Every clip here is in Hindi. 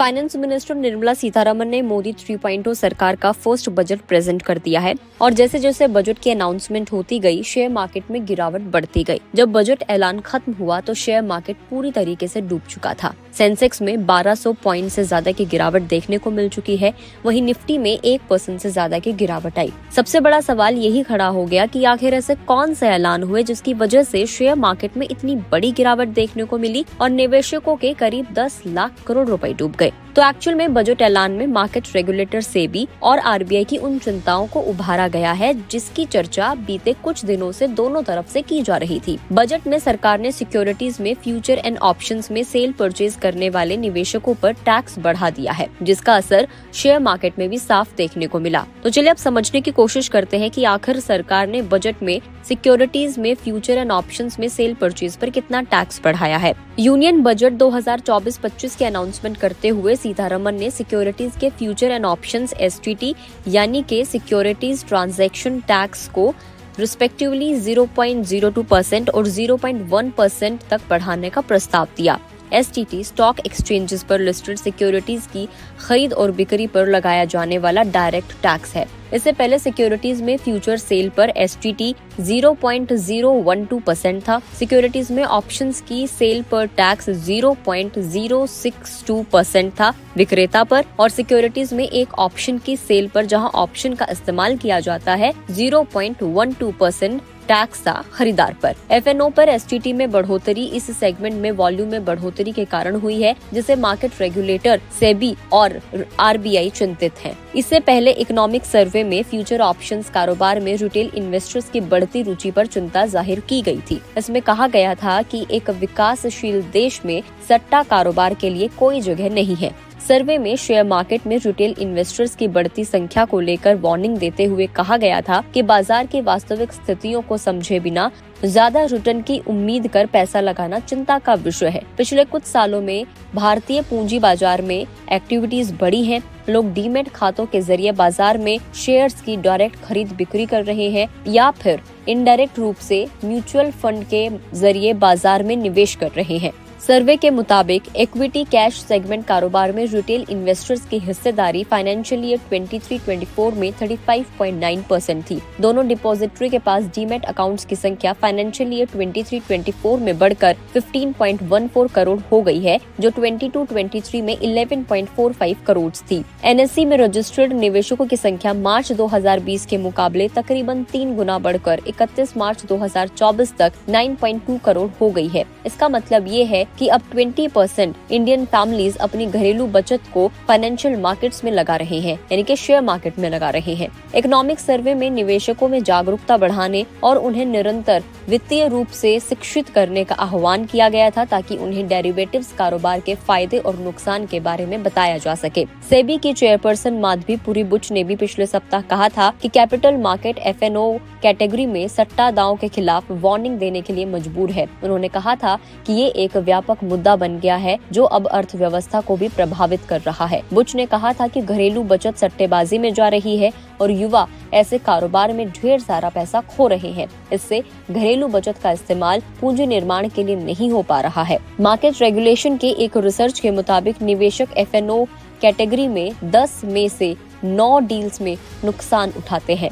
फाइनेंस मिनिस्टर निर्मला सीतारमण ने मोदी 3.0 सरकार का फर्स्ट बजट प्रेजेंट कर दिया है और जैसे जैसे बजट की अनाउंसमेंट होती गई, शेयर मार्केट में गिरावट बढ़ती गई। जब बजट ऐलान खत्म हुआ तो शेयर मार्केट पूरी तरीके से डूब चुका था। सेंसेक्स में 1200 पॉइंट से ज्यादा की गिरावट देखने को मिल चुकी है, वहीं निफ्टी में 1% से ज्यादा की गिरावट आई। सबसे बड़ा सवाल यही खड़ा हो गया कि आखिर ऐसे कौन से ऐलान हुए जिसकी वजह से शेयर मार्केट में इतनी बड़ी गिरावट देखने को मिली और निवेशकों के करीब 10 लाख करोड़ रुपए डूब गए। तो एक्चुअल में बजट ऐलान में मार्केट रेगुलेटर सेबी और आरबीआई की उन चिंताओं को उभारा गया है जिसकी चर्चा बीते कुछ दिनों से दोनों तरफ से की जा रही थी। बजट में सरकार ने सिक्योरिटीज में फ्यूचर एंड ऑप्शंस में सेल परचेज करने वाले निवेशकों पर टैक्स बढ़ा दिया है, जिसका असर शेयर मार्केट में भी साफ देखने को मिला। तो चलिए अब समझने की कोशिश करते हैं कि आखिर सरकार ने बजट में सिक्योरिटीज में फ्यूचर एंड ऑप्शंस में सेल परचेज पर कितना टैक्स बढ़ाया है। यूनियन बजट 2024-25 की अनाउंसमेंट करते हुए सीतारमण ने सिक्योरिटीज के फ्यूचर एंड ऑप्शंस एसटीटी यानी के सिक्योरिटीज ट्रांजैक्शन टैक्स को रिस्पेक्टिवली 0.02% और 0.1% तक बढ़ाने का प्रस्ताव दिया। एसटीटी स्टॉक एक्सचेंजेस पर लिस्टेड सिक्योरिटीज की खरीद और बिक्री पर लगाया जाने वाला डायरेक्ट टैक्स है। इससे पहले सिक्योरिटीज में फ्यूचर सेल पर एसटीटी 0.012% था। सिक्योरिटीज में ऑप्शंस की सेल पर टैक्स 0.062% था विक्रेता पर, और सिक्योरिटीज में एक ऑप्शन की सेल पर जहां ऑप्शन का इस्तेमाल किया जाता है 0.12% टैक्स था खरीदार पर। एफएनओ पर एसटीटी में बढ़ोतरी इस सेगमेंट में वॉल्यूम में बढ़ोतरी के कारण हुई है, जिसे मार्केट रेगुलेटर सेबी और आरबीआई चिंतित हैं। इससे पहले इकोनॉमिक सर्वे में फ्यूचर ऑप्शंस कारोबार में रिटेल इन्वेस्टर्स की बढ़ती रुचि पर चिंता जाहिर की गई थी। इसमें कहा गया था कि एक विकासशील देश में सट्टा कारोबार के लिए कोई जगह नहीं है। सर्वे में शेयर मार्केट में रिटेल इन्वेस्टर्स की बढ़ती संख्या को लेकर वार्निंग देते हुए कहा गया था कि बाजार की वास्तविक स्थितियों को समझे बिना ज्यादा रिटर्न की उम्मीद कर पैसा लगाना चिंता का विषय है। पिछले कुछ सालों में भारतीय पूंजी बाजार में एक्टिविटीज बढ़ी हैं। लोग डीमैट खातों के जरिए बाजार में शेयर्स की डायरेक्ट खरीद बिक्री कर रहे हैं या फिर इनडायरेक्ट रूप से म्यूचुअल फंड के जरिए बाजार में निवेश कर रहे हैं। सर्वे के मुताबिक इक्विटी कैश सेगमेंट कारोबार में रिटेल इन्वेस्टर्स की हिस्सेदारी फाइनेंशियल ईयर 23-24 में 35.9% थी। दोनों डिपॉजिटरी के पास डीमैट अकाउंट्स की संख्या फाइनेंशियल ईयर 23-24 में बढ़कर 15.14 करोड़ हो गई है, जो 22-23 में 11.45 करोड़ थी। एनएससी में रजिस्टर्ड निवेशकों की संख्या मार्च 2020 के मुकाबले तकरीबन 3 गुना बढ़कर 31 मार्च 2024 तक 9.2 करोड़ हो गई है। इसका मतलब ये है कि अब 20% इंडियन फैमिलीज अपनी घरेलू बचत को फाइनेंशियल मार्केट्स में लगा रहे हैं, यानी कि शेयर मार्केट में लगा रहे हैं। इकोनॉमिक सर्वे में निवेशकों में जागरूकता बढ़ाने और उन्हें निरंतर वित्तीय रूप से शिक्षित करने का आह्वान किया गया था, ताकि उन्हें डेरिवेटिव्स कारोबार के फायदे और नुकसान के बारे में बताया जा सके। सेबी की चेयरपर्सन माधवी पुरी बुच ने भी पिछले सप्ताह कहा था कि कैपिटल मार्केट एफएनओ कैटेगरी में सट्टा दांव के खिलाफ वार्निंग देने के लिए मजबूर है। उन्होंने कहा था कि ये एक व्यापक मुद्दा बन गया है जो अब अर्थव्यवस्था को भी प्रभावित कर रहा है। बुच ने कहा था कि घरेलू बचत सट्टेबाजी में जा रही है और युवा ऐसे कारोबार में ढेर सारा पैसा खो रहे हैं। इससे घरेलू बचत का इस्तेमाल पूंजी निर्माण के लिए नहीं हो पा रहा है। मार्केट रेगुलेशन के एक रिसर्च के मुताबिक निवेशक एफएनओ कैटेगरी में 10 में से 9 डील्स में नुकसान उठाते हैं।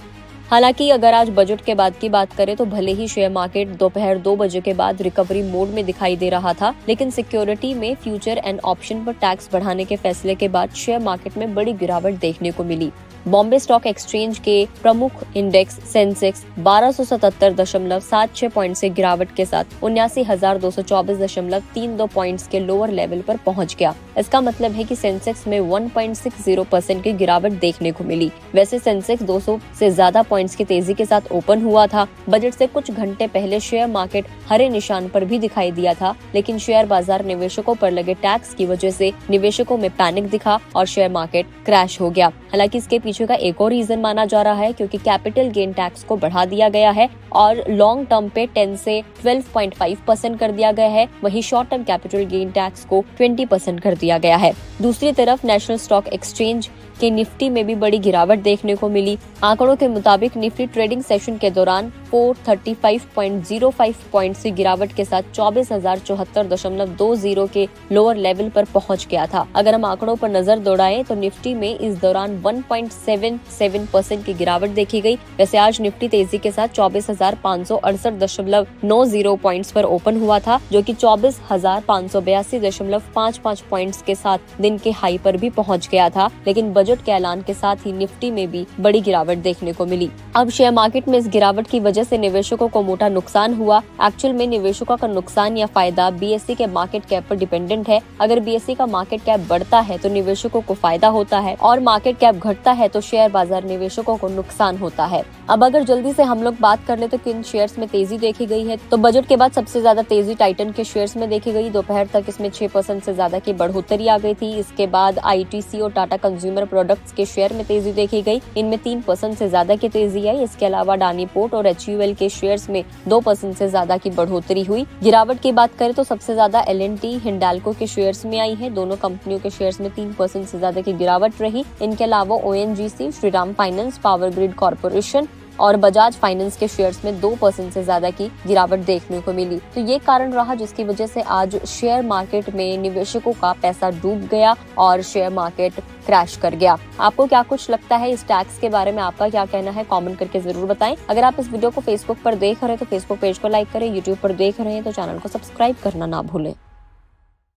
हालांकि अगर आज बजट के बाद की बात करें तो भले ही शेयर मार्केट दोपहर 2 बजे के बाद रिकवरी मोड में दिखाई दे रहा था, लेकिन सिक्योरिटी में फ्यूचर एंड ऑप्शन पर टैक्स बढ़ाने के फैसले के बाद शेयर मार्केट में बड़ी गिरावट देखने को मिली। बॉम्बे स्टॉक एक्सचेंज के प्रमुख इंडेक्स सेंसेक्स 1277.76 पॉइंट से गिरावट के साथ 79,224.32 पॉइंट्स के लोअर लेवल पर पहुंच गया। इसका मतलब है कि सेंसेक्स में 1.60% की गिरावट देखने को मिली। वैसे सेंसेक्स 200 से ज्यादा पॉइंट्स की तेजी के साथ ओपन हुआ था। बजट से कुछ घंटे पहले शेयर मार्केट हरे निशान पर भी दिखाई दिया था, लेकिन शेयर बाजार निवेशकों पर लगे टैक्स की वजह से निवेशकों में पैनिक दिखा और शेयर मार्केट क्रैश हो गया। हालांकि इसके पीछे का एक और रीजन माना जा रहा है, क्योंकि कैपिटल गेन टैक्स को बढ़ा दिया गया है और लॉन्ग टर्म पे 10 से 12.5% कर दिया गया है। वहीं short term capital gain tax को 20% कर दिया गया है। दूसरी तरफ नेशनल स्टॉक एक्सचेंज के निफ्टी में भी बड़ी गिरावट देखने को मिली। आंकड़ों के मुताबिक निफ्टी ट्रेडिंग सेशन के दौरान 435.05 पॉइंट्स की गिरावट के साथ 24,074.20 के लोअर लेवल पर पहुंच गया था। अगर हम आंकड़ों पर नजर दौड़ाएं तो निफ्टी में इस दौरान 1.77% की गिरावट देखी गई। वैसे आज निफ्टी तेजी के साथ 24,568.90 पॉइंट्स पर ओपन हुआ था, जो कि 24,582.55 पॉइंट्स के साथ दिन के हाई पर भी पहुंच गया था। लेकिन बजट के ऐलान के साथ ही निफ्टी में भी बड़ी गिरावट देखने को मिली। अब शेयर मार्केट में इस गिरावट की वजह से निवेशकों को मोटा नुकसान हुआ। एक्चुअल में निवेशकों का नुकसान या फायदा बीएसई के मार्केट कैप पर डिपेंडेंट है। अगर बीएसई का मार्केट कैप बढ़ता है तो निवेशकों को फायदा होता है और मार्केट कैप घटता है तो शेयर बाजार निवेशकों को नुकसान होता है। अब अगर जल्दी से हम लोग बात कर ले तो किन शेयर्स में तेजी देखी गई है, तो बजट के बाद सबसे ज्यादा तेजी टाइटन के शेयर्स में देखी गई। दोपहर तक इसमें 6% से ज्यादा की बढ़ोतरी आ गई थी। इसके बाद आईटीसी और टाटा कंज्यूमर प्रोडक्ट्स के शेयर में तेजी देखी गई। इनमें 3% से ज्यादा की तेजी आई। इसके अलावा अडानी पोर्ट और एचयूएल के शेयर्स में 2% से ज्यादा की बढ़ोतरी हुई। गिरावट की बात करें तो सबसे ज्यादा एल&टी हिंडाल्को के शेयर्स में आई है। दोनों कंपनियों के शेयर्स में 3% से ज्यादा की गिरावट रही। इनके अलावा ONGC, Shriram finance, power grid corporation और बजाज फाइनेंस के शेयर्स में 2% से ज्यादा की गिरावट देखने को मिली। तो ये कारण रहा जिसकी वजह से आज शेयर मार्केट में निवेशकों का पैसा डूब गया और शेयर मार्केट क्रैश कर गया। आपको क्या कुछ लगता है इस टैक्स के बारे में? आपका क्या कहना है? कमेंट करके जरूर बताएं। अगर आप इस वीडियो को फेसबुक पर देख रहे हैं तो फेसबुक पेज को लाइक करें, यूट्यूब पर देख रहे हैं तो चैनल को सब्सक्राइब करना ना भूलें।